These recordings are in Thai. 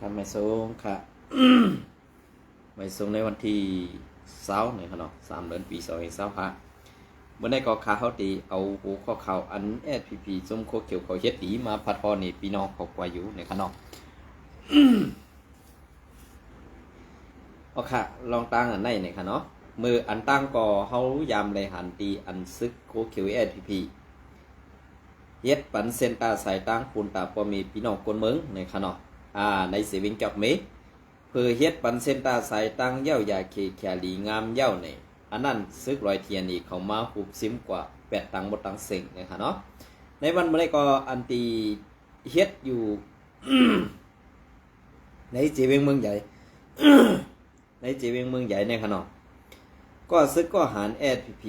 ครับไม่สูงค่ะ ไม่สูงในวันที่20เนี่ยครับเนาะ3 เดือนปี 2565เมื่อได้ก็ข่าวเขาตีเอาหูข้อข่าวอันSPPส้มโคเขียวเขาเฮ็ดดีมาพัดพอนี่พี่น้องเขากว่าอยู่ในครับเนาะ เอาค่ะลองตั้งอันไหนเนี่ยค่ะเนาะมืออันตั้งก็เขายามเลยหันตีอันซึกโคเขียวSPPเฮ็ดปันเซนตาสายตั้งปูนตาปอมีพี่น้องคนเมืองในค่ะเนาะในเสวิงจับเมเพื่อเฮ็ดปันเซนตาสายตั้งเย้ายาเคแคลีงามเย้าในอันนั้นซึกรอยเทียนนี่เขามาหุบซิมกว่า8 ตังบ่ตังเซ็งนะคะเนาะในวันมื้อนี้ก็อันตีเฮ็ดอยู่ ในเจเวงเมืองใหญ่ ในเจเวงเมืองใหญ่ในค่ะเนาะก็ซึกก็หารSPP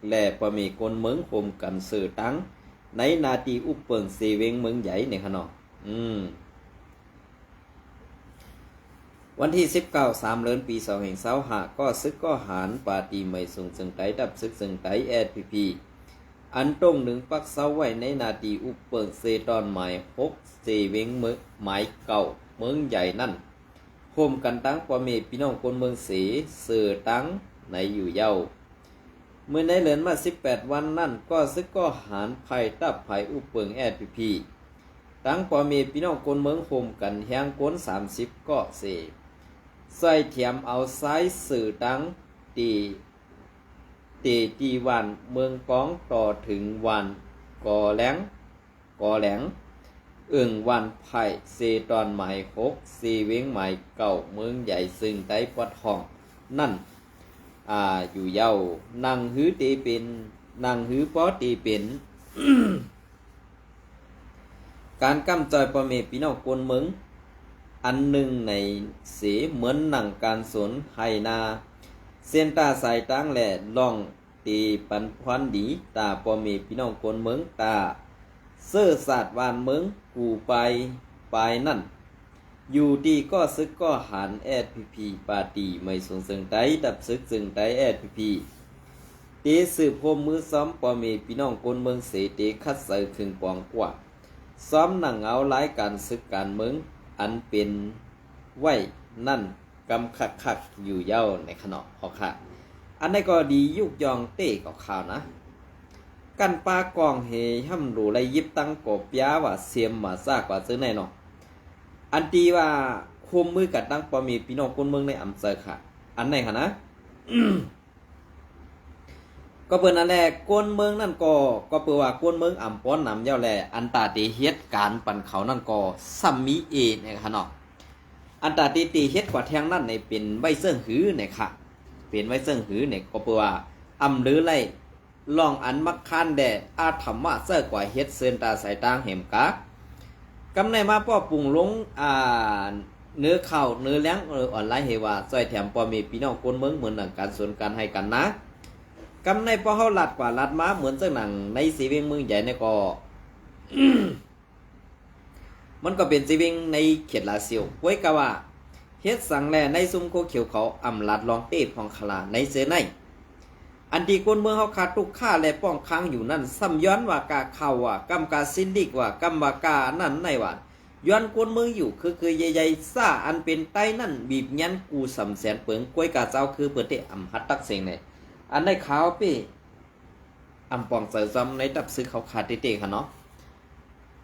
และปะมีคนเมืองโฮมกันสื่อตั้งในนาทีอุปเปิงเซเวงเมืองใหญ่ในค่ะเนาะวันที่19 3 เดือนปี 2565ก็ซึกก็หารปาตีไม่ส่งสึงไตดับซึกสึงไตSPP อันตรงหนึ่งปักเสาไว้ในนาทีอุปเปิงเซตอนหมาย6เซเวงเมืองหมายเก่าเมืองใหญ่นั่นโฮมกันตั้งปอเมพี่น้องคนเมืองเสเสือตั้งในอยู่เย้าเมื่อในเหลือนมา18 วันนั่นก็ซึกก็หารภัยตับภัยอุปเปิงSPP ตั้งปอเมพี่น้องคนเมืองโฮมกันแหงก้น30ก็เสใส่เทียมเอาซ้ายสื่อตั้งตีวันเมืองก้องต่อถึงวันก่อแหลงวันไผ่เซตอนหมาย6เซเวงหมายเก่าเมืองใหญ่ซึ่งใต้ปัดห้องนั่นอยู่เย้านางหื้อตีเป็นนางหื้อป้อตีเป็น การกำจอยปอเมพี่น้องคนเมืองอันหนึ่งในเสเหมือนหนังการสนไฮนาเส้นตาสายตั้งแหล่ล่องตีปันพวันดีตาปอเมพี่น้องคนเมืองตาเสื้อศาสตร์วานเมืองกูไปนั่นอยู่ดีก็ซึกก็หันSPP ปาตีไม่สนสึงไตดับซึกสึงไตSPP เตสืบพมมือซ้อมปอเมพี่น้องคนเมืองเสเตคัดใส่ถึงปองกว่าซ้อมหนังเอาหลายการซึกการเมืองอันเป็นไว้นั่นกำคักอยู่เย้าในขณะพอค่ะอันนี้ก็ดียุกยองเต้ก็ข่าวนะกันปากองเฮห้ำรูไรยิบตั้งกบยาว่าเสียมมาซากกว่าซื้อแน่นอนอันตีว่าคุมมือกับตั้งปอมีพี่น้องคนเมืองในอำเภอค่ะอันไหนค่ะนะ ก็เปิ้นอันแรกกวนเมืองนั่นก็เปิ้นว่ากวนเมืองอำป้อนนำเย้าแลอันตาตีเฮ็ดการปั่นเขานั่นก็ซัมมีเอเนี่ยค่ะเนาะอันตาตีเฮ็ดกว่าแทงนั่นในเป็นไว้เซิงหือเนี่ยค่ะเป็นไว้เซิงหือเนี่ยก็เปิ้นว่าอำหรือไรลองอันมักคานแดอาธรรมะเสื้อกว่าเฮ็ดเซินตาสายตางแหมกะกำในมาป้อปรุงลงเนื้อข้าวเนื้อเลี้ยงออนไลน์เฮว่าซอยแถมปอมีพี่น้องคนเมืองเหมือนหนังการสวนการให้กันนะกำในป้อเฮาลัดกว่าลัดมาเหมือนจังหนังในสีเวียงเมืองใหญ่เนี่ยก็ มันก็เป็นสีเวียงในเขตลาซิวไว้กะว่าเฮ็ดสังแลในซุ้มโคเขียวเขาอำลัดลองเต้พองคลาในเสือในอันที่คนเมืองเขาขาดทุกค่าและป้องค้างอยู่นั่นซ้ำย้อนว่ากาเข้าว่ากำกาซินดิกว่ากำว่ากานั่นในว่าย้อนคนเมืองอยู่คือใหญ่ๆซ่าอันเป็นใต้นั่นบีบยันกูสำแสนเปิงกล้วยกาเจ้าคือเปิดเตอำหัดตักเสียงเนี่ยอันได้ขาวปี้อำปองใส่ซ้ำในตับซื้อเขาขาดเตะค่ะเนาะ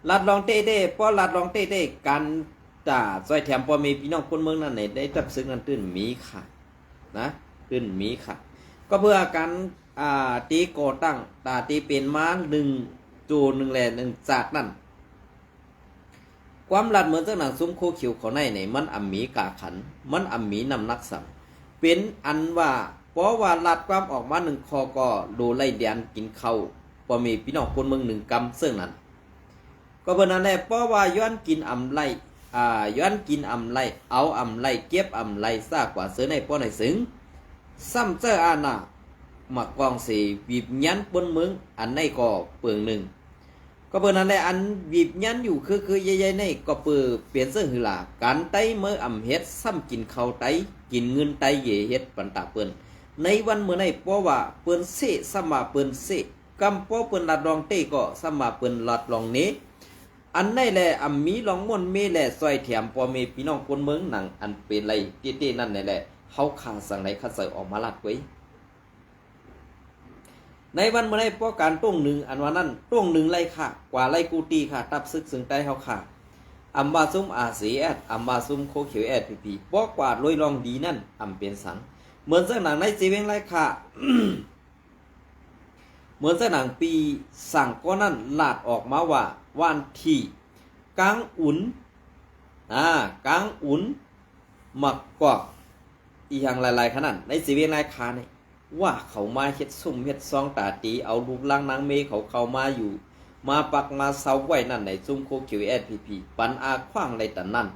ลัดลองเต้ป้อลัดลองเต้กันจ่าซอยแถมพอมีพี่น้องคนเมืองนั่นในได้ตับซื้อนั้นตื้นมีค่ะนะตื้นมีค่ะก็เพื่อการตีก่อตั้งตีเป็นมา1 แหล่1จากนั่นความลัดเหมือนจังหนังซุ้มโคเขียวเขาในมันอำมีกาขันมันอำมีนำนักสัมเป็นอันว่าเพราะว่าลัดความออกมา1คอก็ดูไล่เดียนกินเข้าพอมีพี่น้องคนเมือง1 กำซึ่งนั้นก็เป็นนั่นแหละเพราะว่าย้อนกินอำไล่ย้อนกินอำไล่เอาอำไล่เก็บอำไล่ซากกว่าเสือในป้อในซึ้งซ้ำเจ้าอาณาหมักกองสีบีบยันบนเมืองอันในก็เปลือง1ก็เปิดนั่นแหละอันบีบยันอยู่คือใหญ่ๆในก็เปลี่ยนเสื้อหือหลาการไตเมื่ออำเฮ็ดซ้ำกินข้าวไตกินเงินไตเย่เฮ็ดปันตาเปิ้นในวันเมื่อในเพราะว่าเปิ้นเสซ้ำมาเปิ้นเสกำเพราะเปิ้นลัดรองเต้ก็ซ้ำมาเปิ้นลัดรองเน อันในแหละอำมีลองม่วนเมแหละซอยแถมปอเมพี่น้องคนเมืองหนังอันเป็นไรเต้ๆนั่นแหละเฮาขาสังไหนคัดใส่ออกมาลัดไว้ในวันเมื่อไรป้อการต้งหนึ่งอันว่านั้นต้งหนึ่งไรค่ะกว่าไรกูตีค่ะตับซึกซึ่งใต้เฮาค่ะอัมบาซุมอาเสียดอัมบาซุมโคเขียวแอดพีป้อกว่าลอยลองดีนั่นอำเป็นสังเหมือนเส้นหนังในจีเวงไรค่ะ เหมือนเส้นหนังปีสั่งก็นั่นลาดออกมาว่าวันที่กลางอุ่นกลางอุ่นหมักกอกอีหยังหลายๆขนาดในจีเวงไรค่ะเนี่ยว่าเขามาเฮ็ดซุ่มเฮ็ดซองตาตีเอาลูกลังนางเมเขาเข้ามาอยู่มาปักมาเซาไว้นั่นในซุ่มโคคิวแอดพีปันอาขว้างไรแต่นั่น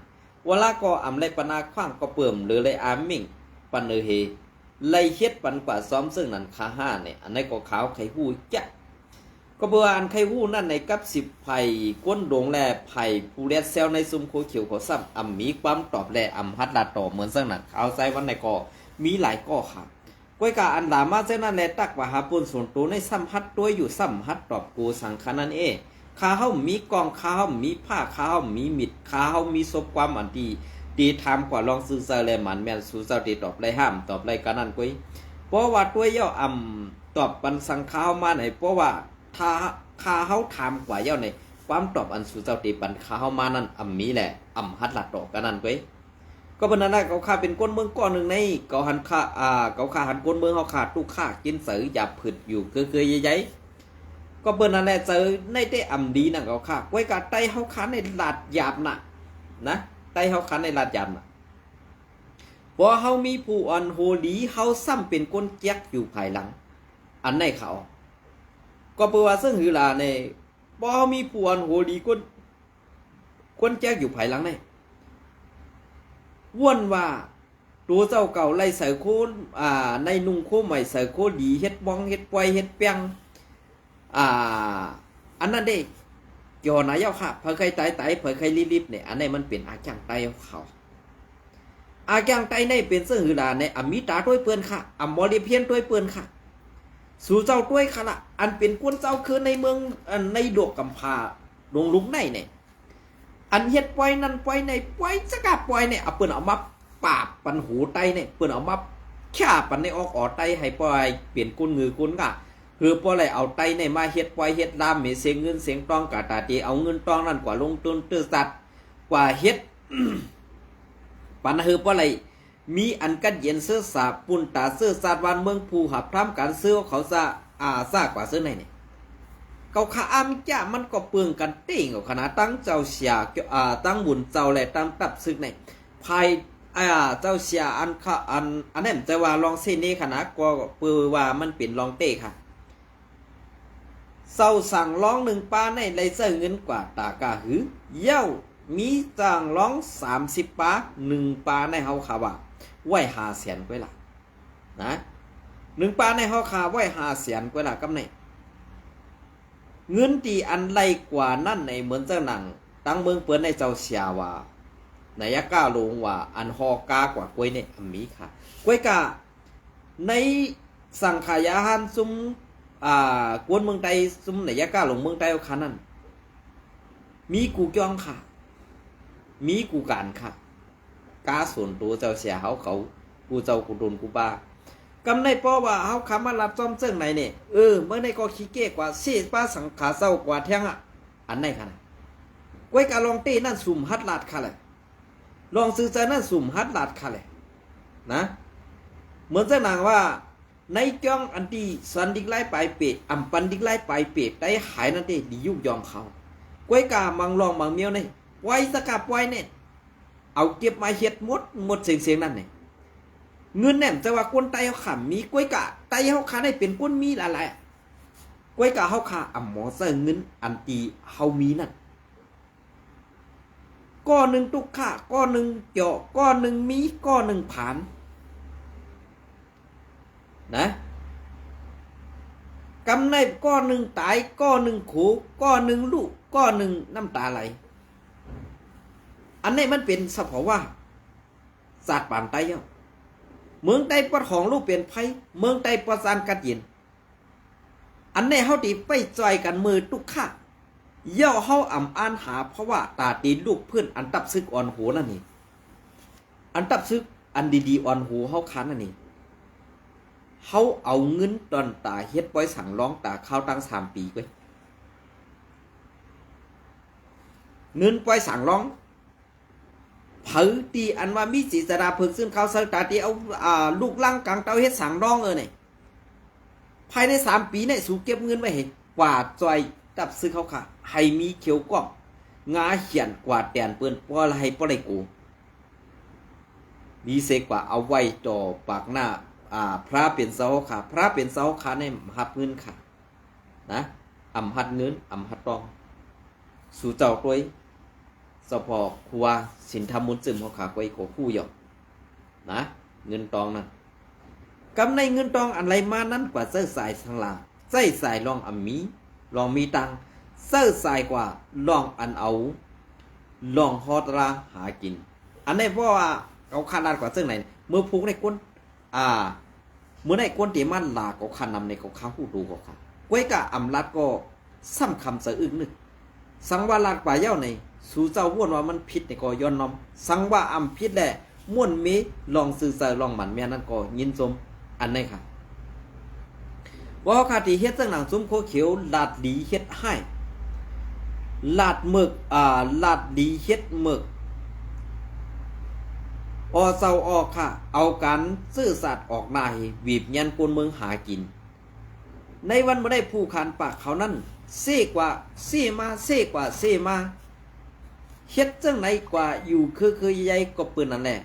เวลาก็อำไรปันอาขว้างก็เปิ่มหรือไรอามิ่งปันเฮไรเฮ็ดปันกว่าซ้อมซึ่งนั่นคาห้าเนี่ยอันนี้ก็ขาวไข่หูจ๊ะก็เบื่ออันไข่หูนั่นในกับ10ไผ่ก้นโด่งแลไผ่ผู้เลียดเซลในซุ่มโคคิวเขาซ้ำมีความตอบแลฮัดลาต่อเหมือนซึ่งนั่นขาวใจวันในก็มีหลายก็ค่ะก้อยกาอันดามาเจ้านั่นแหละตักว่าหาปุ่นส่วนตัวในซ้ำฮัดตัวอยู่ซ้ำฮัดตอบกูสังขานั่นข้าเฮามีกองข้าเฮามีผ้าข้าเฮามีมิดข้าเฮามีศพความอันดีทำกว่าลองซื้อเซอร์เลยมันแม่นสู้เจ้าตีตอบไรห้ามตอบไรกันนั่นก้อยเพราะว่าตัวเย่าตอบปันสังข้าวมาไหนเพราะว่าถ้าข้าเฮาทำกว่าเย่าในความตอบอันสู้เจ้าตีปันข้าเฮามานั่นมีแหละฮัดหลัดตอบกันนั่นก้อยก็เป็นนั้นเขาขาเป็นก้นเมืองก้อนหนึ่งในเขาหันขาเขาขาหันก้นเมืองเขาขาดทุกขากินเสือหยาบผึดอยู่เคยใหญ่ก็เป็นนั้นแหละเจอในได้ดีนะเขาขาไว้กับไตเขาขาในหลาดหยาบนะไตเขาขาในหลาดหยาบพอเขามีผู้อ่อนโหดีเขาซ้ำเป็นก้นแจ๊กอยู่ภายหลังอันในเขาก็เปว่าซึ่งหือลาในพอเขามีผู้อ่อนโหดีก้นแจ๊กอยู่ภายหลังในว่นว่าตัวเจ้าเก่าไล่ใส่โคในนุ่งโคใหม่ใส่โคดีเฮ็ดบ้องเฮ็ดปวยเฮ็ดเปียงอันนั้นเด้เกี่ยวนะเจ้าค่ะเผยใครไตเผยใครรีบเนี่ยอันนี้มันเป็นอาจังไตเขาอาจังไตในเป็นเสื้อหือดาในอมิตาด้วยเปื้อนค่ะบริเพียนด้วยเปื้อนค่ะสู่เจ้าด้วยค่ะละอันเป็นกวนเจ้าคือในเมืองในดวกกำพาดงลุกในเนี่ยอันเฮ็ดปล่อยนั่นปล่อยในปล่อยสกัดปล่อยเนี่ยเอาเปิ้นเอามาปาบปันหูไตเนี่ยเปิ้นเอามาฆ่าปันในออกไตให้ปล่อยเปลี่ยนกุนงือกุนกะคือปล่อยเอาไตเนี่ยมาเฮ็ดปล่อยเฮ็ดลามเสียงเงินเสียงตองกะตาตีเอาเงินตองนั่นกว่าลงทุนตื้อสัตว์กว่าเฮ็ด ปันคือปล่อยมีอันกัดเย็นเสื้อสาปุ่นตาเสื้อสาดวันเมืองภูหับพร้ำการซื้อเขาซะซากว่าซื้อในเนี่ยเขาขาอามจ้ามันก็เปลืองกันติ้งขนาดตั้งเจ้าเสียตั้งบุญเจ้าแหละตั้งตับซึกในภายเจ้าเสียอันนั้นจะว่าลองเส้นนี้ขนาดก็เปือว่ามันเป็นลองเต้ค่ะเศร้าสั่งร้อง1ป้าในไรเสื้อเงินกว่าตากาหือเย้ามีจ้างร้อง30ป้า1ป้าในเฮาขาว่าไหว500,000กว่าล่ะนะ1ป้าในเฮาขาไหว500,000กว่าล่ะกำไหนเงินตีอันไรกว่านั่นในเหมือนเจ้าหนังตั้งเมืองเปิ้นในเจ้าเสียว่าในยะก้าลงว่าอันฮอกากว่ากล้วยเนี่ยมีค่ะกล้วยกาในสังขายาหันซุมกวนเมืองไทยซุมในยะก้าลงเมืองไทยเอาคันนั้นมีกูจ้องค่ะมีกูการค่ะกาส่วนตัวเจ้าเสียเขากูเจ้ากูโดนกูบ้ากำในป้อว่าเฮาคำมารับซ่อมเจิ้งไหนเนี่ยเมื่อในก็ขี้เก้กว่าเสียป้าสังขาเศร้ากว่าเที่ยงอันไหนค่ะก้วยกาลองเต้นั่นสุ่มฮัดลาดค่ะเลยลองซื้อใจนั่นสุ่มฮัดลาดค่ะเลยนะเหมือนเจ้านางว่าในจ้องอันที่สันดิกไล่ไปเปะปันดิกไล่ไปเปะได้หายนั่นเต้ดียุกยองเขาก้วยกามังลองมังเมียวเนี่ยไว้สกัดไว้เนี่ยเอาเก็บมาเฮ็ดหมดเสียงนั่นเนี่ยเงินแน่นจะว่าคนไตเขาขามีกล้วยกะไตเขาขาได้เป็นก้นมีอะไรกล้วยกะเขาขาหมอเสื้อเงินอันตีเขามีนั่นก้อนหนึ่งตุกขาก้อนหนึ่งเจาะก้อนหนึ่งมีก้อนหนึ่งผ่านนะกำในก้อนหนึ่งตายก้อนหนึ่งขูก้อนหนึ่งลูกก้อนหนึ่งน้ำตาไหลอันนี้มันเป็นสภาวะศาสตร์ป่านไตเนาะเมืองใต้ปะของลูกเปลี่ยนไพ่เมืองใต้ประสานกัดเย็นอันนี้เขาตีไปจอยกันมือตุกข้า เย่าเฮาอ่ำอ่านหาเพราะว่าตาตีลูกเพื่อนอันตับซึกอ่อนหูนั่นนี่อันตับซึกอันดีๆอ่อนหูเฮาคันนั่นนี่เฮาเอาเงินตอนตาเฮ็ดปล่อยสั่งร้องตาข้าวตั้ง3 ปีไว้เงินปล่อยสั่งร้องเผอตีอันว่ามีศีสดาเพิกซึ่งเขาเสตาตีเอาลูกลังกลางเตาเฮ็ดสั่งร้องเนี่ยภายใน3 ปีเนี่ยสู่เก็บเงินไว้ให้กว่าจอยตับซึกเขาค่ะให้มีเขียวก้องงาเขียนกว่าแตนเปิ้นบ่ให้บ่ได้กูดีเสกว่าเอาไว้จ่อปากหน้าพระเป็นเสาขาพระเป็นเสาขาในหับเงินค่ะนะอำหัดเงินอำหัดตองสู่เจ้าตัวสพอครัวสินธรรมมุนซึมเขาขาไว้โคคู่หยอกนะเงินตองนั่นกำในเงินตองอะไรมานั้นกว่าเสื้อสายทางลาใส่สายลองมีลองมีตังเสื้อสายกว่าลองอันเอาลองฮอตราหากินอันนี้เพราะว่าเอาขนาดกว่าเสื้อไหนเมื่อพูกในก้นเมื่อในก้นเตียมันลาก็คันนำในเขาข้าหูดูก็ค่ะก้วยกะอำลัดก็ซ้ำคำเสืออึกนึกสังวาลาดกว่าเย้าในสู่เจ้าว่นว่ามันผิดในก็ย้อนน้อมสังว่าอำผิดแหละม่วนเมลองสื่อสารลองหมันแม่นั่นก็ยินสมอันนี้ค่ะว่าคาที่เฮ็ดจังหนังซุ้มโคเขียวลาดดีเฮ็ดให้ลาดหมึกลาดดีเฮ็ดหมึกเศร้าออกค่ะเอาการซื่อสัตย์ออกนายบีบยันกวนเมืองหากินในวันบ่ได้ผู้ขานปากเขานั่นเซ่กว่าเซ่มาเซ่กว่าเซ่มาเฮ็ดจังไหนกว่าอยู่คือใหญ่ก็ปืนนั่นแหละ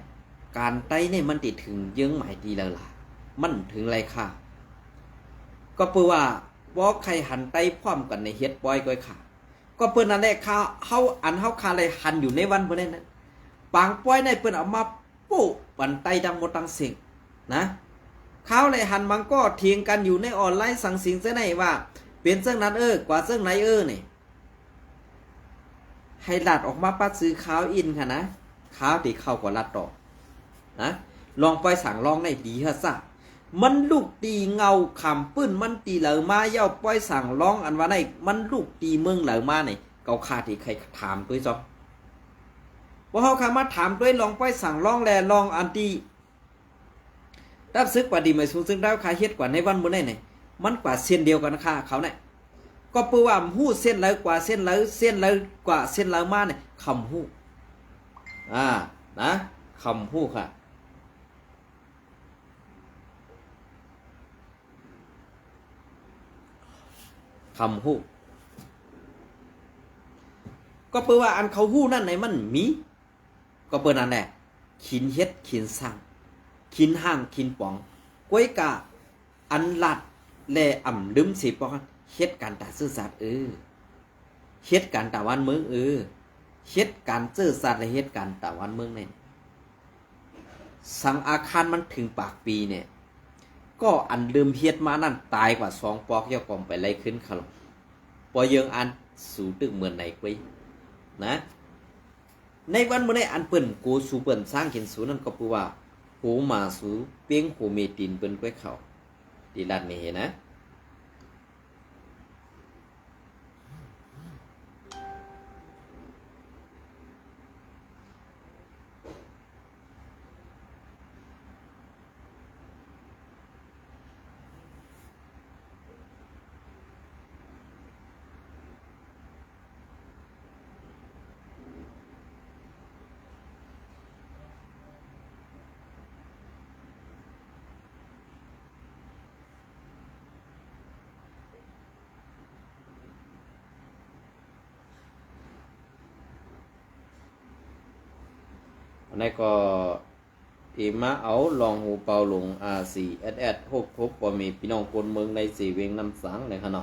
การไต้เนี่ยมันติดถึงเยื้องหมายดีแล้วล่ะมันถึงไรค่ะก็เปื่อว่าบ่ใครหันไต้พร้อมกันในเฮ็ดปล่อยก้อยค่ะก็เปิ้นนั่นแหละค่ะเฮาอันเฮาคาเลยหันอยู่ในวันบ่ได้นั้นปางปล่อยในเปิ้นเอามาปุ๊ปันไต้ดังหมดตังเสียงนะเขาเลยหันมันก็เถียงกันอยู่ในออนไลน์สั่งสิงซะไหนว่าเป็นเรื่องนั้นกว่าเรื่องไหนนี่ให้ลัดออกมาปัดซื้อข้าวอินค่ะนะข้าวที่เข้ากว่าลัดต่อนะลองไปสั่งลองในดีฮะซะมันลูกตีเงาคำปื้นมันตีเหลามาเย้าปล่อยสั่งร้องอันว่าในมันลูกตีเมืองเหลามาเนี่ยเกาคาที่ใครถามตัวซ้อว่าเขาคามาถามด้วยลองไปสั่งร้องแลลองอันตีรับซึกกว่าดีไหมสูงซึ่งได้ขาเฮ็ดกว่าในวันบนได้เนี่ยมันกว่าเส้นเดียวกันค่ะเขาเนี่ยก็เปื่อว่าหู้เส้นแล้วกว่าเส้นแล้วเส้นแล้วกว่าเส้นแล้วมาเนี่ยคำหู้นะคำหู้ค่ะคำหู้ก็เปื่อว่าอันเขาหู้นั่นไหนมันมีก็เปิดนั่นแหละขินเฮ็ดขินสร้างขินห้างขินป่องก้วยกะอันลัดแลอ่ำลืมสิปอนเฮ็ดการตาซื่อสัตย์เฮ็ดการตะวันเมืองเฮ็ดการซื่อสัตย์และเฮ็ดการตะวันเมืองเนี่ยสังอาคารมันถึงปากปีเนี่ยก็อันลืมเฮ็ดมานั่นตายกว่า2 ปอกย่อกอมไปไล่ขึ้นขลมปอเยิงอันสู่ตึกเหมือนไหนกวยนะในวันมื้อนี้อันเปิ้นกูสู่เปิ้นสร้างกินสู่นั่นก็คือว่าโหมาสู่เปียงโหเมตินเปิ้นก้วยเขาดีลัดนี่เห็นนะอันนี้ก็ที่มาเอาลองหูเป่าหลงR4SS 6ปอมีพี่น้องคนเมืองใน4เวียงน้ำสังในขณะ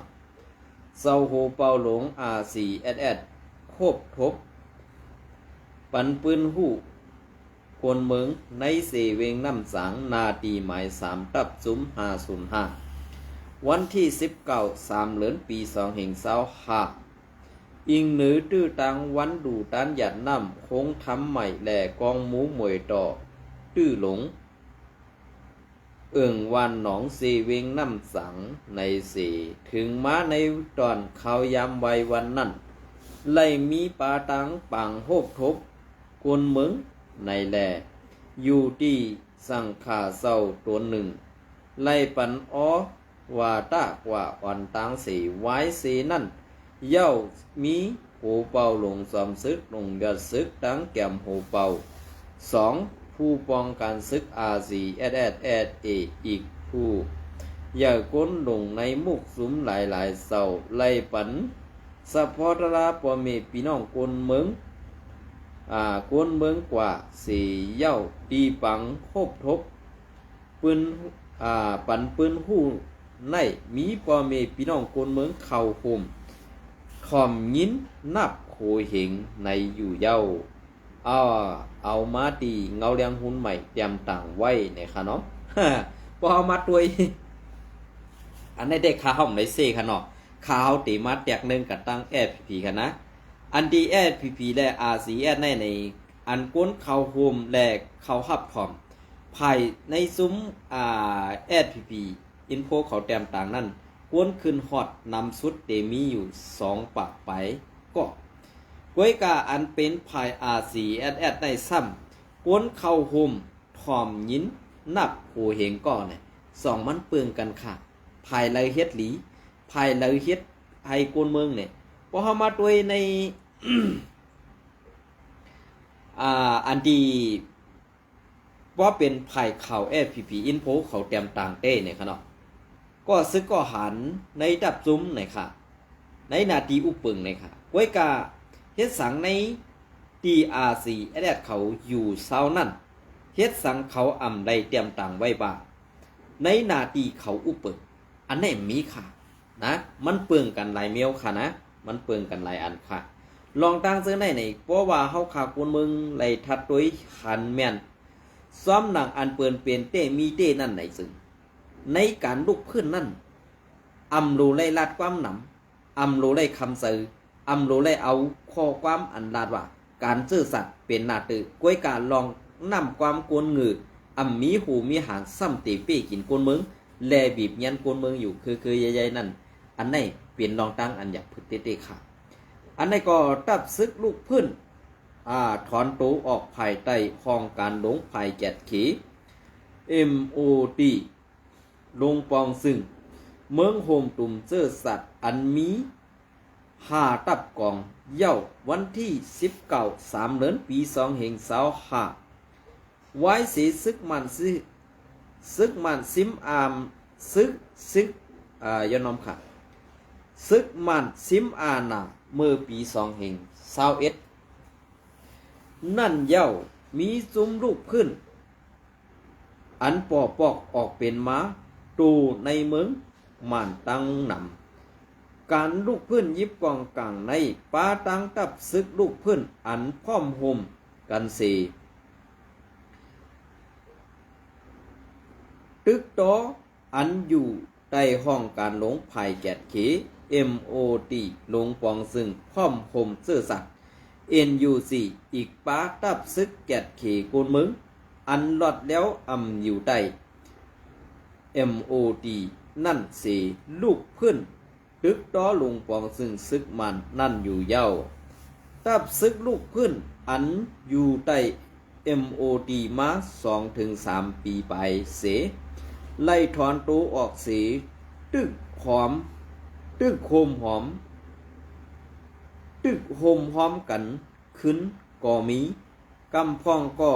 เศร้าหูเป่าหลง R4SS ครบทบปันปืนหูคนเมืองใน4เวียงน้ำสังนาทีหมาย3ตับซุ้ม505วันที่19 3 เดือนปี2525อิงหนือตื้อตังวันดูตันหยัดน้ำคงทำใหม่แหล่กองหมูหมวยต่อตื้อหลงวันหนองสีเวงน้ำสังในสีถึงมาในตอนเขายามไววันนั้น ไล่มีปาตังปังโฮบทบกวนเมืองในแลอยู่ที่สังขาเศร้าตัวหนึ่งไล่ปันอ้อว่าตากว่าอ่อนตังสีไว้สีนั่นเย้ามีหูเป่าลงสอมซึกลงยอดซึกตั้งแก้มหูเป่าสองผู้ป้องกันซึกอาซีเอสเอสเอสเออีกผู้อย่าก้นลงในมุกสุมหลายเศร้าไล่ปันสะพอตราปอเมพี่น้องกวนเมืองกวนเมืองกว่าสีเย้าตีปังโคบทบปืนปันปืนหู้ในมีปอเมพี่น้องกวนเมืองเข่าห่มขอมยินนับโคเหงในอยู่เย้าเอามาตีเงาเลียงหุ่นใหม่เตรียมต่างไว้เนี่ยค่ะเนาะ พอเอามาตัวอันนี้ได้ข่าวในเซ่ค่ะเนาะข่าวตีมาแตกหนึ่งกับตั้งFPPค่ะนะอันดีFPPและRCSในอันก้นเขาโฮมและเขาหับพร้อมภายในซุ้มFPP อินโฟเขาเตรียมต่างนั้นก้นขึ้นฮอตนำสุดเดมีอยู่2 ปากไปก็ก้วยกาอันเป็นภาย RCS ในซ้ำก้นเขาโฮมทอมยินนับโหเหงก่อนเนี่ย2มันเปลืองกันค่ะภายเลยเฮ็ดหลีภายเลยเฮ็ดให้กวนเมืองเนี่ยพอเฮามาด้วยใน อันดีว่าเป็นภายข่าว FPP Info เขาเตรียมต่างเต้เนี่ยค่ะเนาะก็ซึกก็หันในดับซุ้มเนี่ยค่ะในนาทีอุปึงเนี่ยค่ะก้วยกาเฮ็ดสังใน DRC แอดเขาอยู่เซานั่นเฮ็ดสังเขาอ่ำได้เตรียมต่างไว้บ้างในนาทีเขาอุปึงอันนี้มีค่ะนะมันเปลืองกันหลายเมียวค่ะนะมันเปลืองกันหลายอันค่ะลองตั้งซื้อในเพราะว่าเฮาขากวนเมืองไหลทัดด้วยหันแม่นซ้อมหนังอันเปื้อนเปลี่ยนเต้มีเต้นั่นไหนซึ่งในการลุกขึ้นนั่นอำรู้ไล่ลาดความหนำอำรู้ไล่คำสื่ออำรู้ไล่เอาข้อความอันลาดว่าการซื่อสัตย์เป็นหน้าตื้อกล้วยการลองนำความกวนงืออำมีหูมีหางซ้ำตีเป้กินกวนเมืองแลบีบยันกวนเมืองอยู่คือใหญ่ๆนั่นอันไหนเปลี่ยนลองตั้งอันอยากพึ่เต้ๆค่ะอันไหนก็ตับซึกลูกพื้นถอนตัวออกภายใต้ห้องการหลงภายแกดขี MOD ลงปองซึ่งเมืองโฮมตุ่มเสื้อสัตว์อันมีตับกองเย้าวันที่19 3 เดือนปี2565ไว้สีซึกมันซิมอามซึกยอนอมค่ะซึกมันซิมอานาเมื่อปี2021นั่นเย้ามีซุ้มลูกพื้นอันปอกออกเป็นม้าตูในเมืองมันตั้งนำการลูกพื้นยิบกองกลางในป้าตั้งตับซึกลูกพื้นอันพร้อมห่มกันสีตึกโตอันอยู่ใต้ห้องการหลงภายแกดเข MOD ลงปองซึ่งพร้อมห่มเสื้อสัตว์ NUC อีกป้าตับซึกแกดเขโกนมึงอันหลอดแล้วอยู่ใต้ MOD นั่นสีลูกพื้นตึกต้อลงปองซึ่งซึกมันนั่นอยู่เย้าตับซึกลูกพื้นอันอยู่ใต้ MOD มา 2-3 ปีไปเสไล่ถอนตัวออกเสีตึกโฮมหอมกันขึ้นก่อมีกำพองก็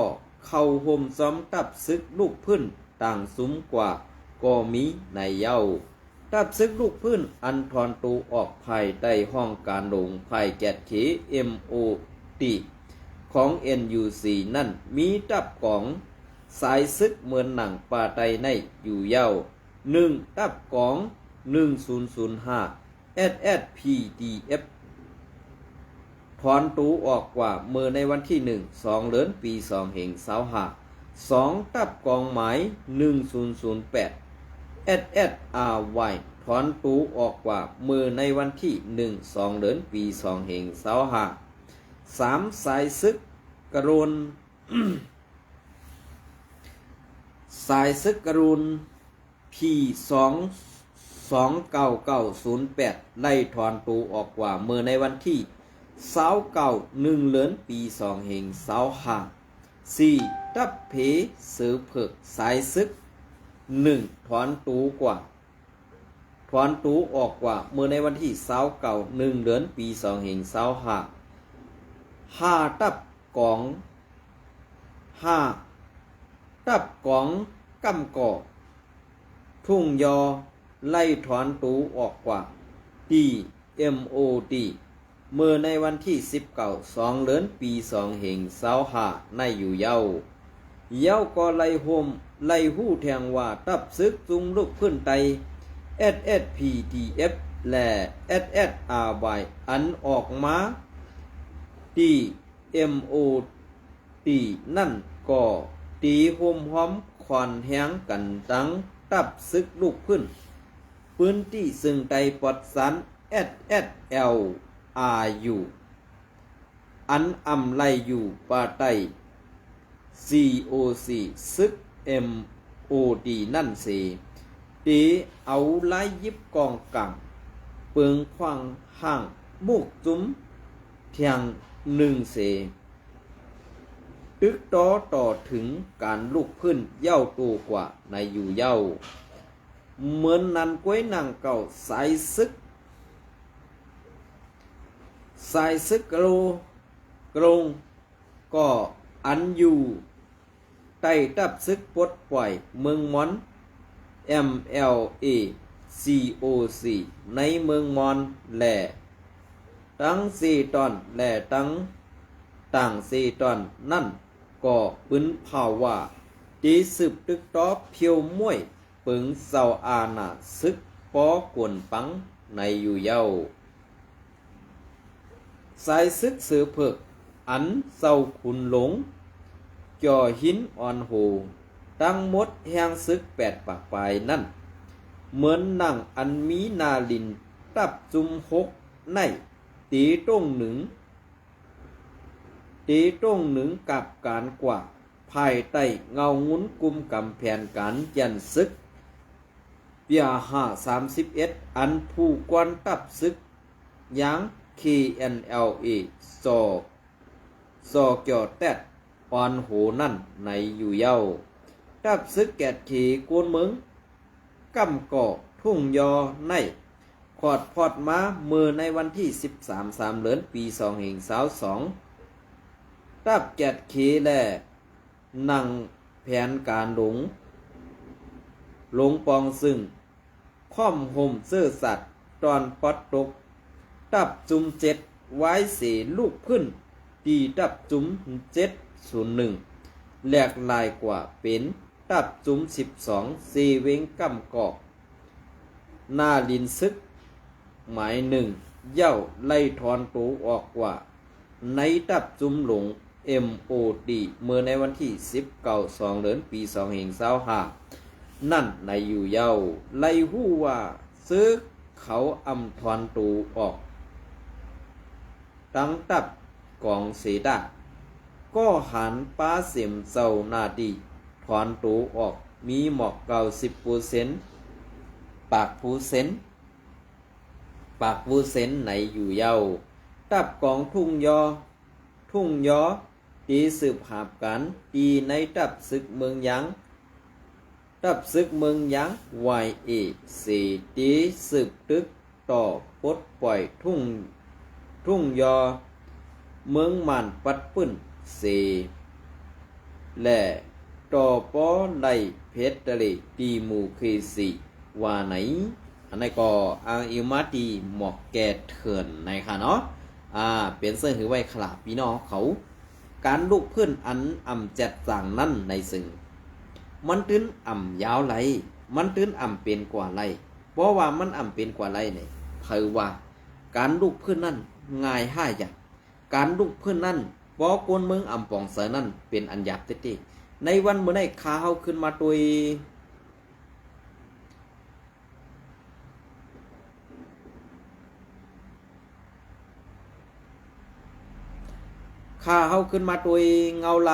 เข้าห่มซ้อมตับซึกลูกพื้นต่างซุ้มกว่าก็มีในเย้าตับซึกลูกพื้นอันถอนตัวออกภายใต้ห้องการหลงภายแกดเข MOD ของ NUC นั่นมีตับของสายซึกเหมือนหนังป่าไตในอยู่เย้า1ตับของ1005 SSPDF ถอนตัวออกกว่าเมื่อในวันที่2 เดือนปี2565 2ตับกองหมาย1008 SSRY ถอนตัวออกกว่าเมื่อในวันที่2 เดือนปี2565 3สายซึกกรุณ สายซึกกรุณ P29908 ไล่ถอนตัวออกกว่าเมื่อในวันที่ สาวเก่าหนึ่งเหลือนปีสองเหงสาวหาสี่ตับเพสือเผือกสายซึกหนึ่งถอนตูกว่าถอนตูออกกว่าเมื่อในวันที่สาวเก่าหนึ่งเดือนปีสองเหงสาวหาห้าตับกองห้าตับกองกำก่อทุ่งยอไล่ถอนตูออกกว่า DMOD เมื่อในวันที่19 2เดือนปี2เหงสาวหาในอยู่เย้าก็ไล่โฮมไล่หู้แทงว่าตับซึกจุงลุกขึ้นไต SSPDF และ SSRY อันออกมา DMOD นั่นก็ตีโฮมหอมขอนแหงกันตั้งตับซึกลุกขึ้นพื้นที่ซึ่งไตปลอดสาร SSLRU อันอำไลอยู่ป่าไต COC ซึก MOD นั่นเสตีเอาไล่ยิบกองกังเปิงขวางห่างมุกจุ้มเทียงหนึ่งเสตึกต่อถึงการลุกขึ้นเย้าตัวกว่าในอยู่เย้าเหมือนนันก้วยนางเก่าสายซึกกรงก็อันอยู่ใต้ตับซึกปลดปล่อยเมืองมอน MLACOC ในเมืองมอนแหล่ตั้งสี่ตอนแหล่ตั้งต่างสี่ตอนนั่นก็ปืนภาวะจีสืบตึกตอเพียวม้วยปึงเศร้าอาณาซึกปอกวนปังในอยู่เย้าสายซึกสือเผือกอันเศร้าขุนหลงจ่อหินอ่อนโหตั้งมดแห่งซึก8 ปากปลายนั่นเหมือนนั่งอันมีนาลินตับจุมหกในตีต้งหนึ่งกับการกว่าภายใต้เงางุ้นกุมกำแผนการยันซึกเปีย531อันผู้กวนตับซึกยัง KNLA ซอเกี่ยวแตดอ่อนโหนั่นในอยู่เย้าตับซึกแกดขีกวนเมืองกำก่อทุ่งยอในขอดพอดมาเมื่อในวันที่13 เดือนปี2เหงสาว2ตับแกดขีและนั่งแผนการหลงปองซึ่งค่อมห่มเสื้อสัตว์ตอนปอดตกตับจุม7ไว้เสลูกขึ้นตีตับจุม701แหลกลายกว่าเป็นตับจุม12เซเวงกำกอกหน้าลินซึกหมายหนึ่งเย้าไล่ถอนตูออกกว่าในตับจุมหลง MOD เมื่อในวันที่19 2เดือนปี2เหงสาวหานั่นในอยู่เย้าไล่หู้ว่าซึกเขาอำถอนตูออกตั้งตับกองเสดาก็หันป้าเสียมเศร้านาดีถอนตูออกมีหมอก90%ปากผู้เซนในอยู่เย้าตับกองทุ่งยอตีสืบหาบกันตีในตับศึกเมืองยังYA เสตีสืบตึกต่อปลดปล่อยทุ่งยอเมืองมันปัดปื้นเสและต่อปอไลเพชรทะเลตีหมู่เคสีว่าไหนอันนี้ก็อ้างอิวมาตีหมอกแกเถื่อนในค่ะเนาะเป็นเสื้อหือไว้ขลาพี่น้องเขาการลุกขึ้นอันอ่ำจัดสั่งนั่นในซึ่งมันตื้นอ่ำยาวไหลมันตื้นอ่ำเป็นกว่าไหลเพราะว่ามันอ่ำเป็นกว่าไหลเนี่ยเผยว่าการลุกขึ้นนั่นง่ายห้าอย่างการลุกขึ้นนั่นเพราะคนเมืองอ่ำปองเสนั่นเป็นอันหยาบเต้ในวันเมื่อได้ข้าเฮาขึ้นมาตัวข้าเฮาขึ้นมาตัวเงาไหล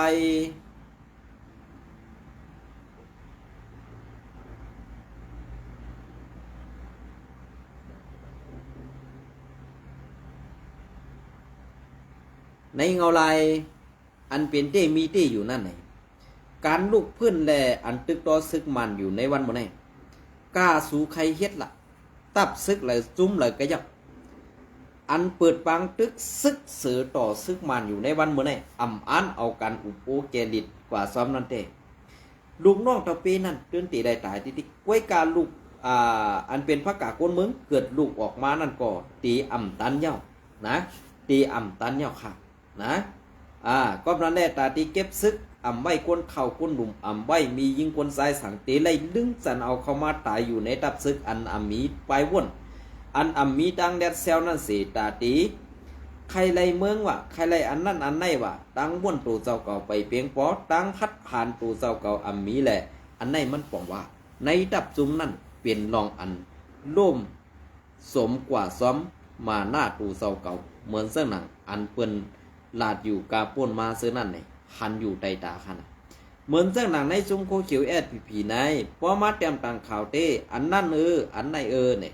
ในเงาลายอันเป็นเต้มีเต้อยู่นั่นไหนการลุกพื้นแลอันตึกต่อซึกมันอยู่ในวันบ่ไหนกล้าสู่ใครเฮ็ดล่ะตับซึกเลยจุ้มเลยกระยับอันเปิดปังตึกซึกเสือต่อซึกมันอยู่ในวันบ่ไหนอ่ำอันเอากันอุปโอเกลิดกว่าซ้อมนั่นเต้ลูกน้องตะเปนั่นเตือนตีได้ตายติกล้วยการลูกอันเป็นพระกาก้นเมืองเกิดลูกออกมานั่นก็ตีอ่ำตันเย้านะตีอ่ำตันเย้าค่ะนะก็นั้นแหละตาตีเก็บซึกอ่ำไว้ก้นเข่าก้นหลุมอ่ำไว้มียิงก้นทรายสังเตไล่ลึงสันเอาเข้ามาตายอยู่ในตับซึกอันอ่ำมีไปว่นอันอ่ำมีดังแดดเซลนั่นสิตาตีใครไล่เมืองวะใครไล่อันนั้นอันไหนวะตั้งว่นตัวเจ้าเก่าไปเพียงพอตั้งพัดผ่านตัวเจ้าเก่าอ่ำมีแหละอันไหนมันปองว่าในดับจุ่มนั่นเป็นรองอันร่มสมกว่าซ้อมมาหน้าตูเสาเก่าเหมือนเสื้อหนังอันเปิ้นลาดอยู่กาป่นมาเสื้อนั่นเนี่ยหันอยู่ใต้ตาขนาดเหมือนเสื้อหนังในจุ่มโคเขียวแอดผีในพอมาเตรียมต่างข่าวเต้อันนั่นอันไหนเนี่ย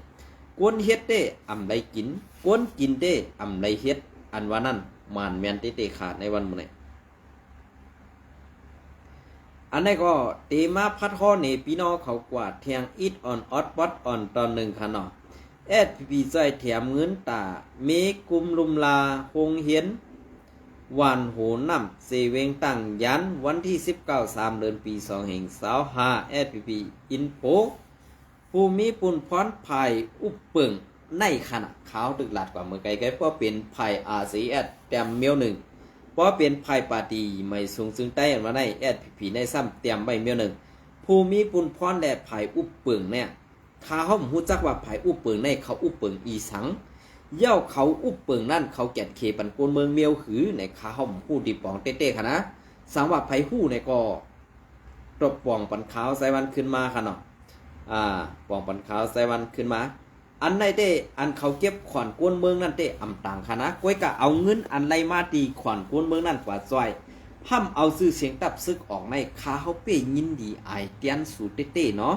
กวนเฮ็ดเต้อำไรกินกวนกินเต้อำไรเฮ็ดอันว่านั่นมานแมนเต้ขาดในวันมื้อนี้อันนี้ก็ตีมาพัดข้อนี่พี่น้องเขากว่าเทียงอิดอ่อนออดปัดอ่อนตอนหนึ่งค่ะเนาะแอดพีใจแถมเงินตาเมกุมลุมลาคงเห็นวันโหน้ำเสเวงตั้งยันวันที่19 เดือนปี2525แอดพีอินโฟผู้มีปุ่นพรภายอุปเปิงในขณะขาวตึกหลัดกว่าเมื่อไกลๆเพราะเป็นภายอาซีแอดแต้มเมียวหนึ่งเพราะเป็นภายปาตีไม่สูงซึ่งใต้มาในแอดผีในซ้ำเตรียมใบเมียวหนึ่งผู้มีปุนพรและภายอุปเปิงเนี่ยข้าห้อมหูจักว่าภายอุปเปิงในเขาอุปเปิงอีสังเย่าเขาอุปเปิงนั่นเขาแก่นเคปันโกนเมืองเมียวหือในข้าห้อมหูดีปองเต้ๆค่ะนะสังว่าภายหูในก็ตบปองปันขาวใส่วันขึ้นมาค่ะเนาะปองปันขาวใส่วันขึ้นมาอันในเต้อันเขาเก็บขวานกวนเมืองนั่นเต้อำต่างคณะก้อยกะเอาเงินอันไรมาตีขวานกวนเมืองนั่นกว่าซอยห้ำเอาซื้อเสียงตับซึกออกในคาเขาเป้ยินดีไอเตียนสูเต้เนาะ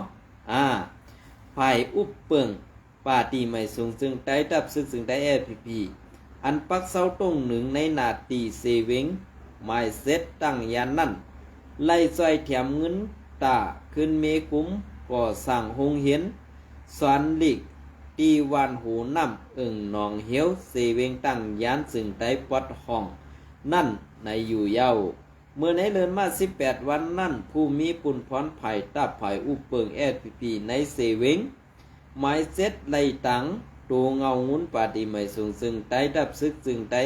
ภายอุปเปิงปาตีไม่สูงซึ่งใต้ตับซึกซึ่งใต้พีอันปักเสาตรงหนึ่งในนาตีเซเวงไม้เซตตั้งยานนั่นไล่ซอยแถมเงินตาขึ้นเมกุมก่อสั่งหงเห็นสอนหลีกตีวันหูน้ำนองเหียวเสเวงตั้งยานซึ่งไต้ปอดห้องนั่นในอยู่เย้าเมื่อในเลือนมา18 วันนั่นผู้มีปุ่นพรไผ่ตับไผ่อุปเปิงพีในเสเวงไม้เซ็ตไล่ตังตัวเงางุ้นปาติไม่สูงซึ่งไต้ดับซึกซึ่งไต้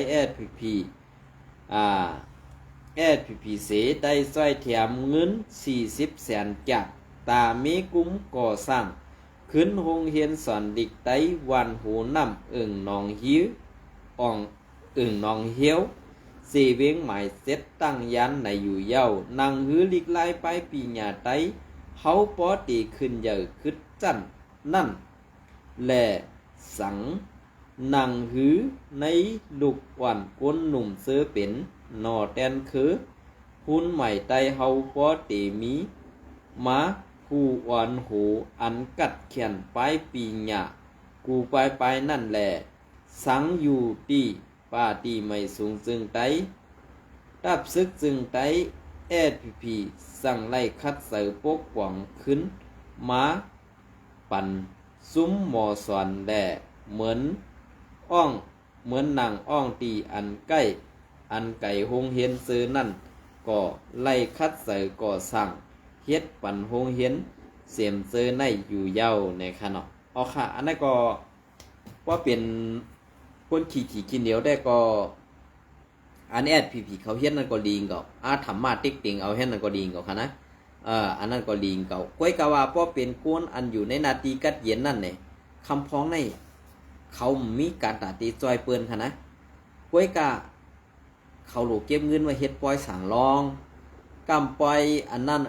พีเสไต้ซอยแถมเงิน40 แสนจากตามีกุ้มก่อสร้างขึ้นหงเฮียนสอนดิกไต้วันหูน้ำนองหิวอ่องนองเหียวเสเวงหมายเซ็ตตั้งยันในอยู่เย้านังหือลิกไล่ไปปีหญ้าไต้เฮาปอตีขึ้นเยอะขึ้นจันนั่นแลสังนังหือในลูกวันก้นหนุ่มเสือเป็นนอแตนคือหุ่นใหม่ไต้เฮาปอตีมีมาผู้อ่อนหูอันกัดเขียนปลายปีหญ้ากูไปนั่นแหละสังอยู่ตีป้าตีไม่สูงจึงไต้ตับซึกจึงไต้พีสั่งไล่คัดเสือปกป้องขึ้นมาปั่นซุ้มหมอสอนแหละเหมือนนางอ่องตีอันใกล้อันไก่หงเฮียนซื้อนั่นก็ไล่คัดเสือก็สั่งเฮ็ดปั่นหงเฮียนเสียมเซอในอยู่เย้าในขณะค่ะอันนั้นก็ว่าเป็นคนขี่กินเหนียวได้ก็อันนี้พีเขาเฮ็ดนั่นก็ดีงก็ธรรมะติ๊กติงเอาเฮ็ดนั่นก็ดีงก็ค่ะนะอันนั้นก็ดีงก็ก้อยกะว่าเพราะเป็นกวนอันอยู่ในนาทีกัดเย็นนั่นเนี่ยคำพ้องในเขามีการตัดตีจอยเปิ้นค่ะนะก้อยกะเขาหลูกเก็บเงินไว้เฮ็ดปล่อยสั่งรองกำปล่อยอันนั้น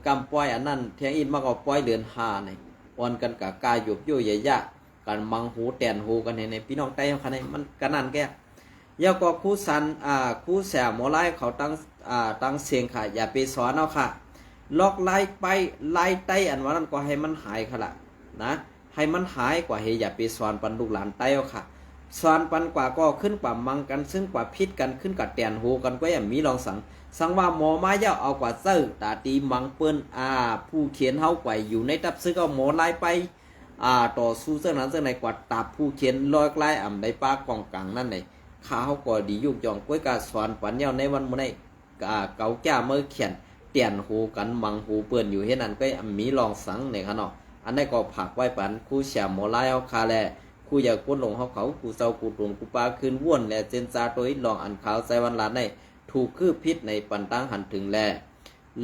กำปล่อยอันนั้นเทียงอินมากกว่าปล่อยเดือน5เนี่ยอ่อนกันกับกายหยบโยใหญ่ๆกันมังหูแตนหูกันในพี่น้องใต้คันนี้มันกันนั่นแกยาก็คู่สันคู่แสบหมอไล่เขาตั้งเสียงค่ะอย่าไปสอนเอาค่ะล็อกไล่ไปไล่ไต้อันว่านั้นก็ให้มันหายค่ะล่ะนะให้มันหายกว่าเฮอย่าไปสอนปันลูกหลานใต้เอาค่ะ สอนปันกว่าก็ขึ้นกว่ามังกันซึ่งกว่าพิษกันขึ้นกับแตนโหกันก็ยังมีลองสังว่าหมอมาเย้าเอากว่าเซ้อตาตีมังเปิ้นผู้เขียนเฮาไว้อยู่ในตับซึกเอาหมอไล่ไปต่อสู้เสื้อนั้นเสื้อในกว่าตับผู้เขียนลอยไล่อ่ำได้ปากองกลางนั่นเลยข้าเฮาก็ดียุกยองก้วยกาสอนปันเย้าในวันมื้อนี้เกาแก้เมื่อเขียนเตียนโหกันมังโหเปิ้นอยู่เฮ็ดนั้นก็มีลองสังในค่ะเนาะอันนี้ก็ผักไว้ปันคู่เสียหมอไล่เอาคาแลคูอยากก้นลงเขาคูเศร้าคูตรงคูปลาคืนว่วนและเจนซาตัวลองอันขาวใส่วันลาดในถูกคือพิษในปันตั้งหันถึงแล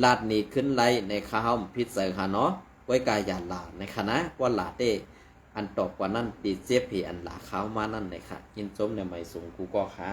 ลาดนี่ขึ้นไลในข้าวพิษใส่ค่ะเนาะไว้กายยาลาในคณะว่าลาเตอันตอบกว่านั้นปีเสียผีอันลาข้าวมานั่นในค่ะยินจมในไม่สูงกูก็ค่ะ